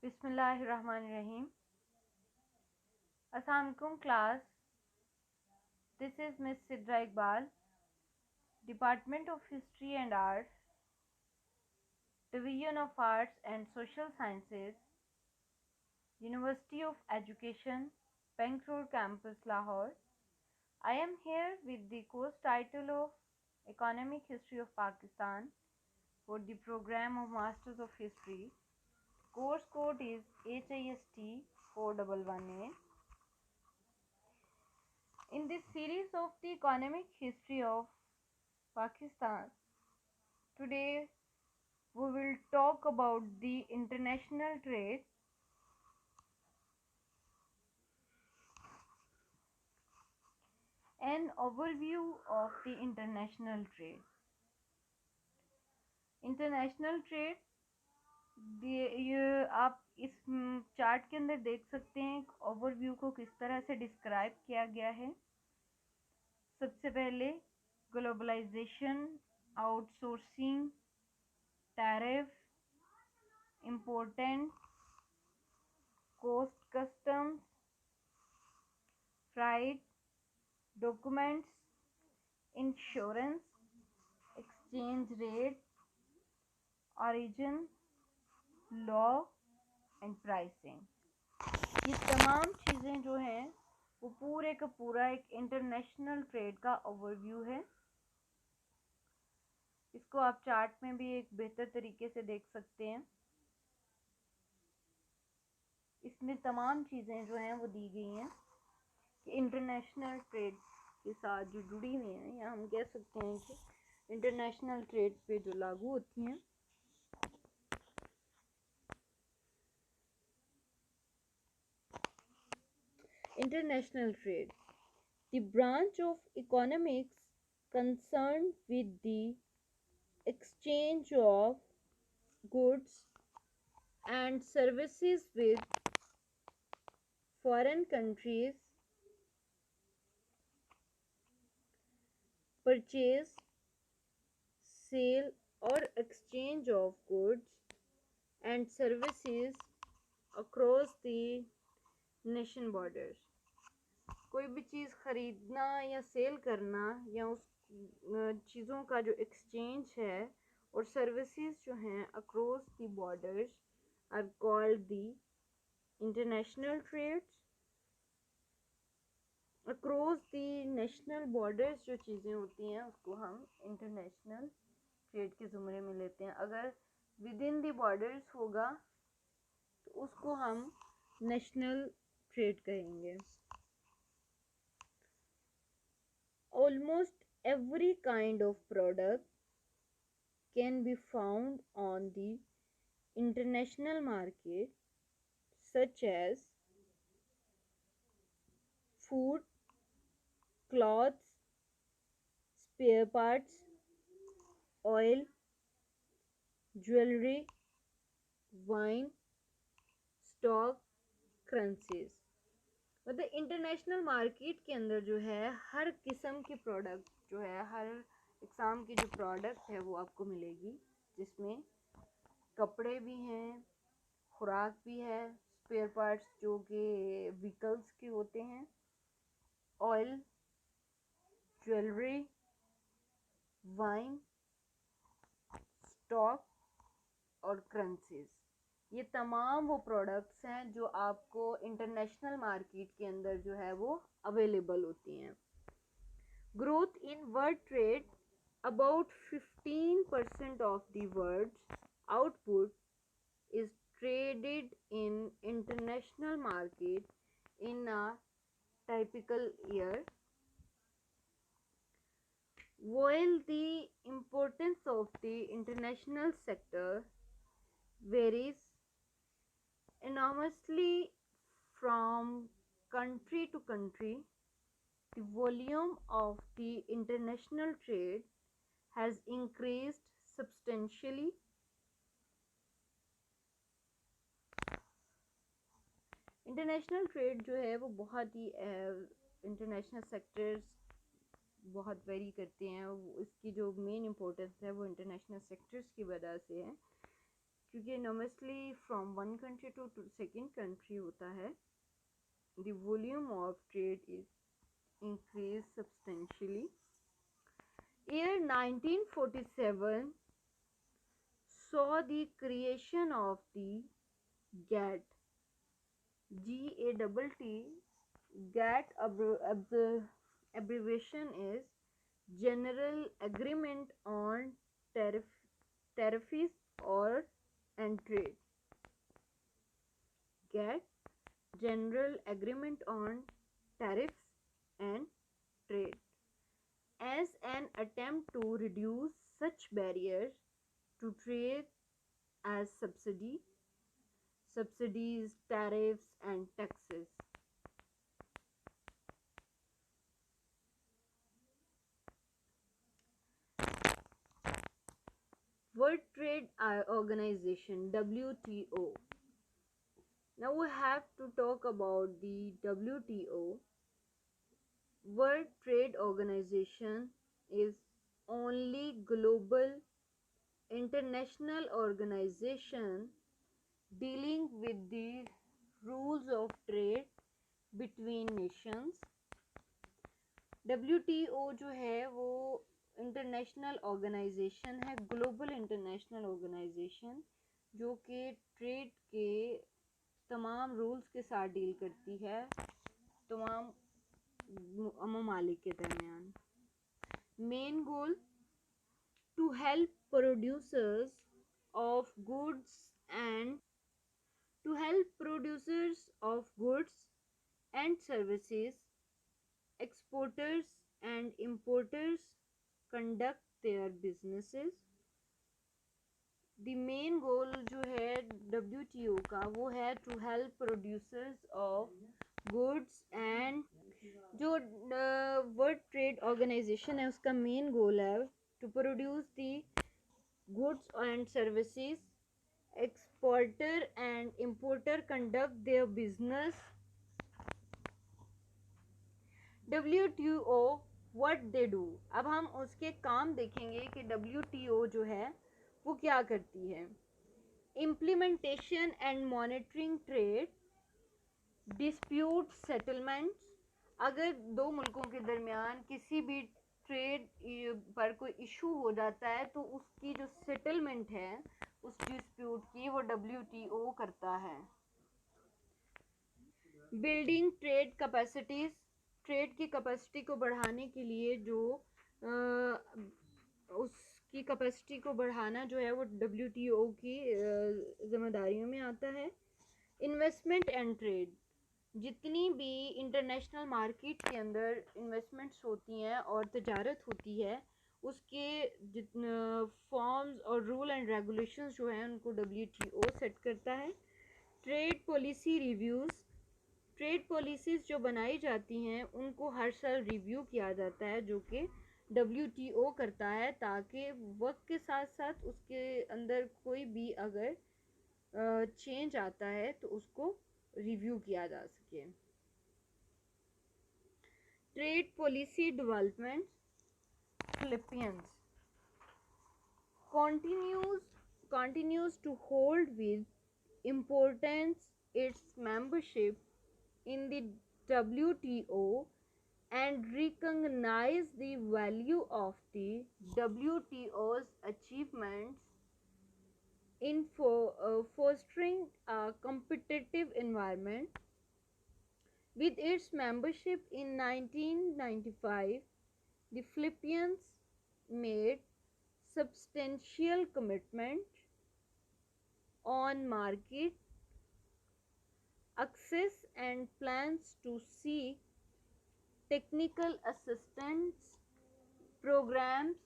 Bismillahirrahmanirrahim. Assalamualaikum class. This is Miss Sidra Iqbal, Department of History and Arts, Division of Arts and Social Sciences, University of Education, Bank Road Campus, Lahore. I am here with the course title of Economic History of Pakistan for the program of Masters of History. Course code is HIST 4118. In this series of the economic history of Pakistan, today we will talk about the international trade. An overview of the international trade. International trade ये आप इस chart के अंदर देख सकते हैं overview को किस तरह से डिस्क्राइब किया गया है। सबसे पहले globalisation, outsourcing, tariff, important, cost customs, freight, documents, insurance, exchange rate, origin, law and pricing. ये तमाम चीज़ें जो हैं वो पूरे का पूरा एक इंटरनेशनल ट्रेड का ओवरव्यू है। इसको आप चार्ट में भी एक बेहतर तरीके से देख सकते हैं। इसमें तमाम चीज़ें जो हैं वो दी गई हैं कि इंटरनेशनल ट्रेड के साथ जो जुड़ी हुई हैं, या हम कह सकते हैं कि इंटरनेशनल ट्रेड पे जो लागू होती हैं। International trade, the branch of economics concerned with the exchange of goods and services with foreign countries, purchase, sale or exchange of goods and services across the nation borders. कोई भी चीज़ ख़रीदना या cell करना या उस चीज़ों का जो एक्सचेंज है और सर्विसेज जो हैं across the borders are called the international trades. Across the national borders जो चीज़ें होती हैं उसको हम इंटरनेशनल ट्रेड के ज़ुमरे में लेते हैं। अगर विद इन द बॉर्डर्स होगा तो उसको हम नेशनल ट्रेड कहेंगे। Almost every kind of product can be found on the international market, such as food, clothes, spare parts, oil, jewelry, wine, stock, currencies। मतलब इंटरनेशनल मार्केट के अंदर जो है हर किस्म की प्रोडक्ट जो है, हर इकसाम की जो प्रोडक्ट है वो आपको मिलेगी, जिसमें कपड़े भी हैं, खुराक भी है, स्पेयर पार्ट्स जो कि व्हीकल्स के होते हैं, ऑयल, ज्वेलरी, वाइन, स्टॉक और करेंसीज। ये तमाम वो प्रोडक्ट्स हैं जो आपको इंटरनेशनल मार्केट के अंदर जो है वो अवेलेबल होती हैं। Growth in world trade, about 15% of the world's output is traded in international market in a typical year. While the importance of the international sector varies enormously from country to country, the volume of the international trade has increased substantially. International trade जो है वो बहुत ही international sectors बहुत very करते हैं। इसकी जो main importance है वो इंटरनेशनल सेक्टर्स की वजह से है, क्योंकि enormously from one country to second country होता है, the volume of trade is increase substantially. Year 1947 saw the creation of the GATT. GATT. GATT abbreviation is General Agreement on Tariffs or and Trade. GATT, General Agreement on Tariffs and Trade, as an attempt to reduce such barriers to trade as subsidies, tariffs, and taxes. World Trade Organization, WTO. Now we have to talk about the WTO. World Trade Organization is only global international organization dealing with the rules of trade between nations. WTO जो है वो international organisation है, global international organisation, जो कि trade के तमाम rules के साथ डील करती है तमाम ममालिक के दरमियान. Main goal to help producers of goods and services, exporters and importers conduct their businesses. The main goal जो है WTO का वो है to help producers of goods and जो वर्ल्ड ट्रेड ऑर्गेनाइजेशन है उसका मेन गोल है to produce the goods and services, exporter and importer conduct their business. WTO what they do. अब हम उसके काम देखेंगे कि WTO जो है वो क्या करती है. Implementation and monitoring trade, dispute settlements. अगर दो मुल्कों के दरमियान किसी भी ट्रेड पर कोई इशू हो जाता है तो उसकी जो सेटलमेंट है उस डिस्प्यूट की वो WTO करता है. Building trade capacities. ट्रेड की कैपेसिटी को बढ़ाने के लिए जो उसकी कैपेसिटी को बढ़ाना जो है वो WTO की जिम्मेदारियों में आता है. Investment and trade. जितनी भी इंटरनेशनल मार्केट के अंदर इन्वेस्टमेंट्स होती हैं और तजारत होती है उसके जितने फॉर्म्स और रूल एंड रेगुलेशंस जो हैं उनको WTO सेट करता है. Trade policy reviews. Trade policies जो बनाई जाती हैं उनको हर साल रिव्यू किया जाता है जो कि WTO करता है ताकि वक्त के साथ साथ उसके अंदर कोई भी अगर चेंज आता है तो उसको रिव्यू किया जा सके. Trade policy development. Philippines continues to hold with importance its membership in the WTO and recognize the value of the WTO's achievements in fostering a competitive environment. With its membership in 1995, the Philippines made substantial commitment on market access and plans to seek technical assistance programs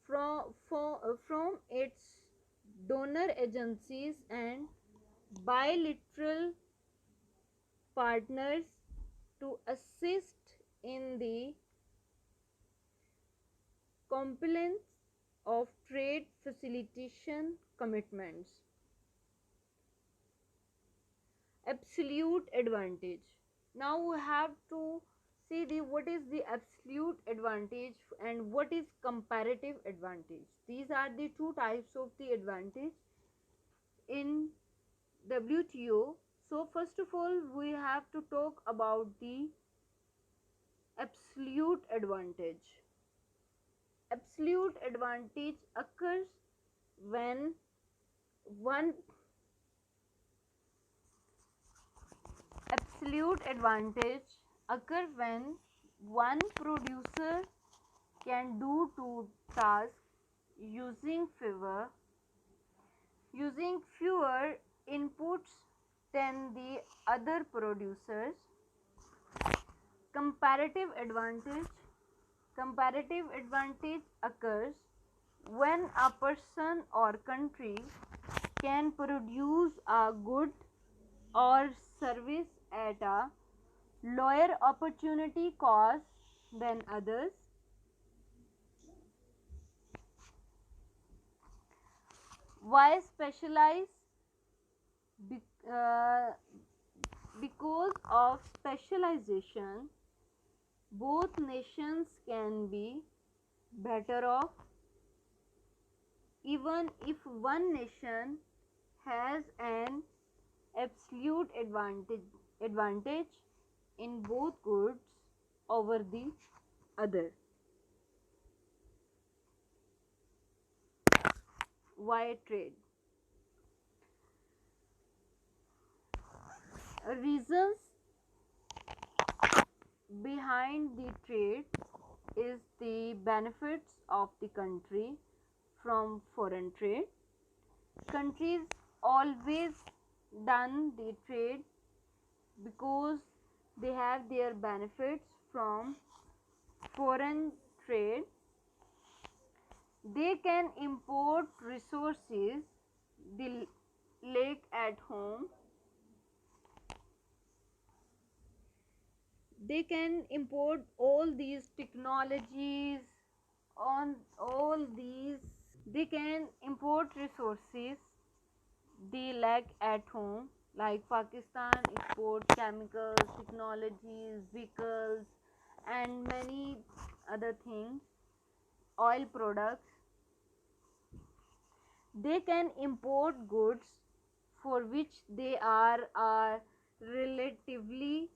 from its donor agencies and bilateral partners to assist in the compliance of trade facilitation commitments. Absolute advantage. Now we have to see what is the absolute advantage and what is comparative advantage. These are the two types of the advantage. in WTO. So first of all, we have to talk about the absolute advantage. Absolute advantage occurs when one absolute advantage occur when one producer can do two tasks using fewer inputs than the other producers. Comparative advantage Comparative advantage occurs when a person or country can produce a good or service at a lower opportunity cost than others. Why specialize? Be- uh, because of specialization, both nations can be better off. Even if one nation has an absolute advantage in both goods over the other. Why trade? Reasons behind the trade is the benefits of the country from foreign trade. Countries always done the trade because they have their benefits from foreign trade. They can import resources they lack at home. They can import all these technologies on all these. They can import resources they lack at home, like Pakistan export chemicals, technologies, vehicles, and many other things, oil products. They can import goods for which they are relatively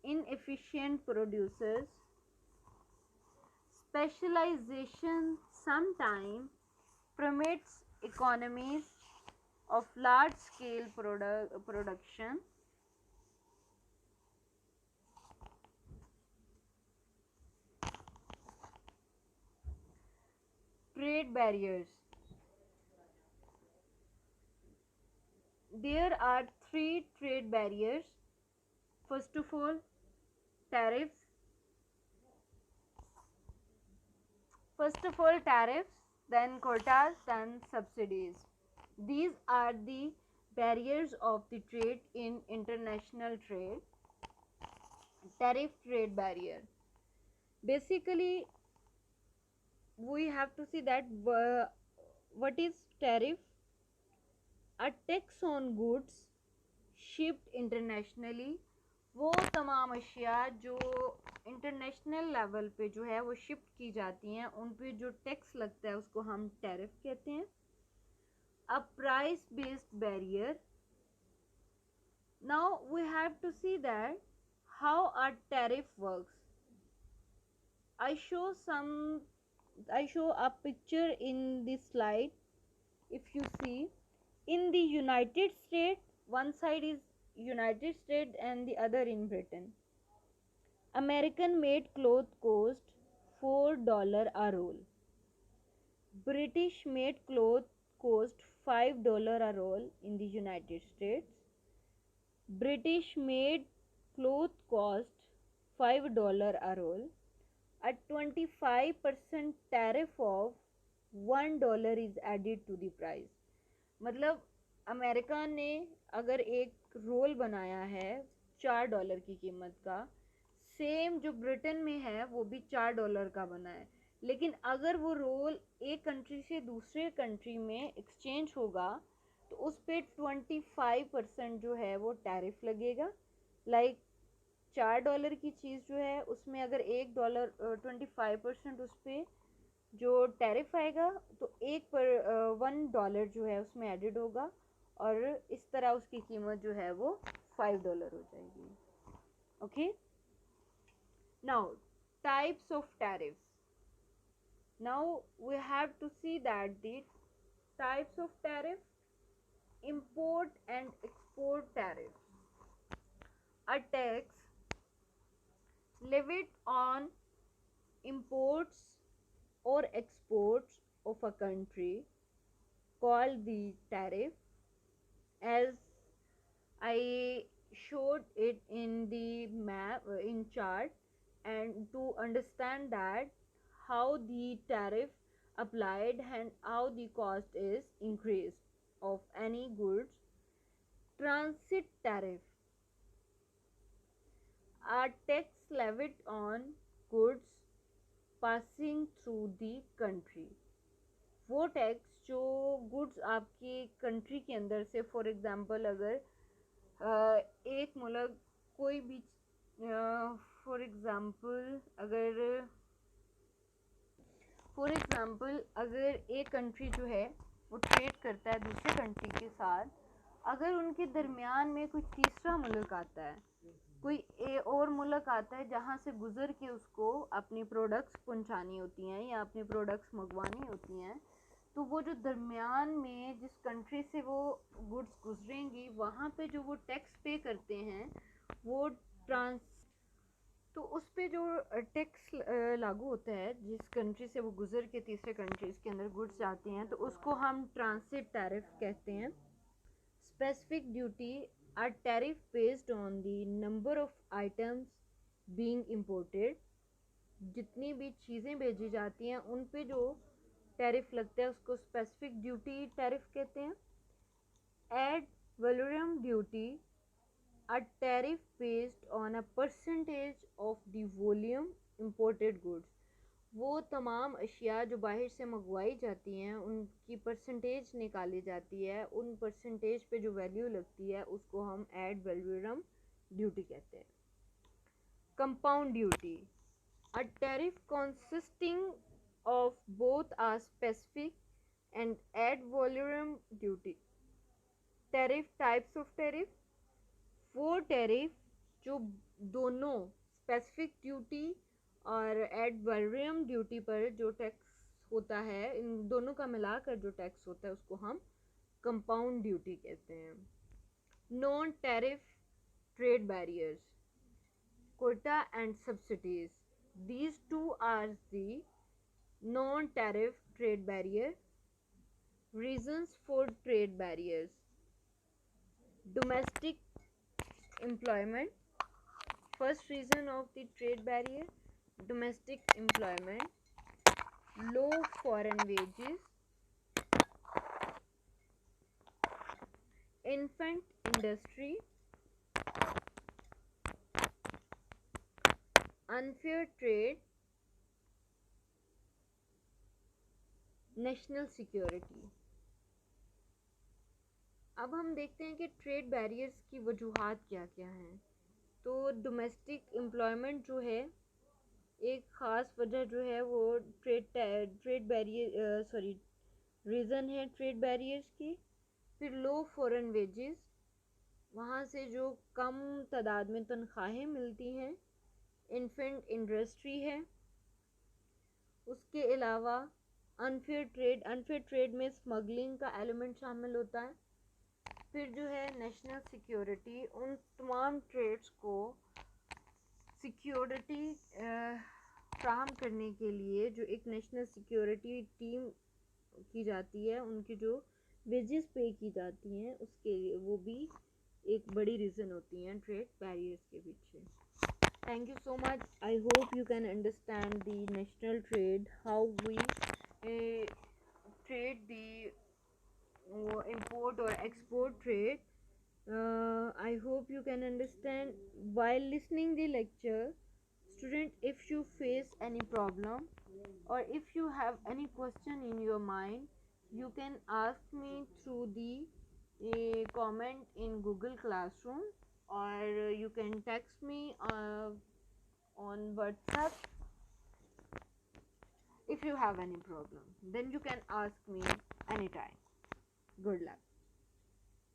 inefficient producers. Specialization sometimes permits economies of large scale production. Trade barriers. There are three trade barriers. First of all, tariffs. Then quotas, then subsidies. These are the barriers of the trade in international trade. Tariff trade barrier. Basically, we have to see that what is tariff? A tax on goods shipped internationally. वो तमाम अशिया जो international level पे जो है वो shift की जाती हैं उन पे जो टैक्स लगता है उसको हम टैरिफ कहते हैं. A price based barrier. Now we have to see that how a tariff works. I show a picture in this slide. If you see, in the United States, one side is United States and the other in Britain. American made clothes cost $4 a roll. British made clothes cost $5 a roll in the United States. British made clothes cost $5 a roll. A 25% tariff of $1 is added to the price. मतलब America ने अगर एक role बनाया है $4 की कीमत का, same जो ब्रिटेन में है वो भी $4 का बना है, लेकिन अगर वो रोल एक कंट्री से दूसरे कंट्री में एक्सचेंज होगा तो उस पर 25% जो है वो टैरिफ लगेगा. लाइक $4 की चीज़ जो है उसमें अगर $1 25% उस पर जो टैरिफ आएगा तो $1 जो है उसमें एडेड होगा और इस तरह उसकी कीमत जो है वो $5 हो जाएगी. Okay, now types of tariffs. Now we have to see that the types of tariff. Import and export tariffs. A tax levied on imports or exports of a country called the tariff, as I showed it in the map in chart. And to understand that how the tariff applied and how the cost is increased of any goods. Transit tariff, a tax levied on goods passing through the country. वो tax जो goods आपकी country के अंदर से, for example अगर एक मुल्क कोई भी, फॉर एग्जांपल अगर एक कंट्री जो है वो ट्रेड करता है दूसरे कंट्री के साथ, अगर उनके दरमियान में कोई तीसरा मुल्क आता है, कोई और मुल्क आता है जहाँ से गुज़र के उसको अपनी प्रोडक्ट्स पहुँचानी होती हैं या अपनी प्रोडक्ट्स मंगवानी होती हैं, तो वो जो दरमियान में जिस कंट्री से वो गुड्स गुजरेंगी वहाँ पे जो वो टैक्स पे करते हैं वो तो उस पे जो टैक्स लागू होता है जिस कंट्री से वो गुज़र के तीसरे कंट्रीज़ के अंदर गुड्स जाती हैं, तो उसको हम ट्रांसिट टैरिफ कहते हैं. Specific duty, a tariff based on the number of items being imported. जितनी भी चीज़ें भेजी जाती हैं उन पे जो टैरिफ लगता है उसको स्पेसिफिक ड्यूटी टैरिफ कहते हैं. Ad valorem duty, a tariff based on a percentage of the volume imported goods. वो तमाम अशिया जो बाहर से मंगवाई जाती हैं उनकी परसेंटेज निकाली जाती है, उन परसेंटेज पे जो वैल्यू लगती है उसको हम एड वैल्यूरम ड्यूटी कहते हैं. Compound duty, a tariff consisting of both a specific and ad valorem duty. Tariff, types of tariff. वो टैरिफ जो दोनों स्पेसिफिक ड्यूटी और एड वैल्यूरम ड्यूटी पर जो टैक्स होता है, इन दोनों का मिलाकर जो टैक्स होता है उसको हम कंपाउंड ड्यूटी कहते हैं. Non tariff trade barriers, quota and subsidies. These two are the non-tariff trade barrier. Reasons for trade barriers: domestic employment. First reason of the trade barrier: domestic employment, low foreign wages, infant industry, unfair trade, national security. अब हम देखते हैं कि trade barriers की वजूहात क्या क्या हैं. तो डोमेस्टिक एम्प्लॉयमेंट जो है एक ख़ास वजह जो है वो ट्रेड बैरियर रीज़न है ट्रेड बैरियर्स की. फिर लो फॉरेन वेजेस, वहाँ से जो कम तादाद में तनख्वाहें मिलती हैं. इन्फेंट इंडस्ट्री है. उसके अलावा अनफेयर ट्रेड में स्मगलिंग का एलिमेंट शामिल होता है. फिर जो है नेशनल सिक्योरिटी, उन तमाम ट्रेड्स को सिक्योरिटी फ्राहम करने के लिए जो एक नेशनल सिक्योरिटी टीम की जाती है, उनकी जो वेजेस पे की जाती हैं उसके लिए, वो भी एक बड़ी रीज़न होती हैं ट्रेड बैरियर्स के पीछे. Thank you so much. I hope you can understand the national trade, how we trade the import or export trade. I hope you can understand. While listening the lecture, student, if you face any problem or if you have any question in your mind, you can ask me through the comment in Google Classroom, or you can text me on WhatsApp. If you have any problem, then you can ask me anytime. Good luck.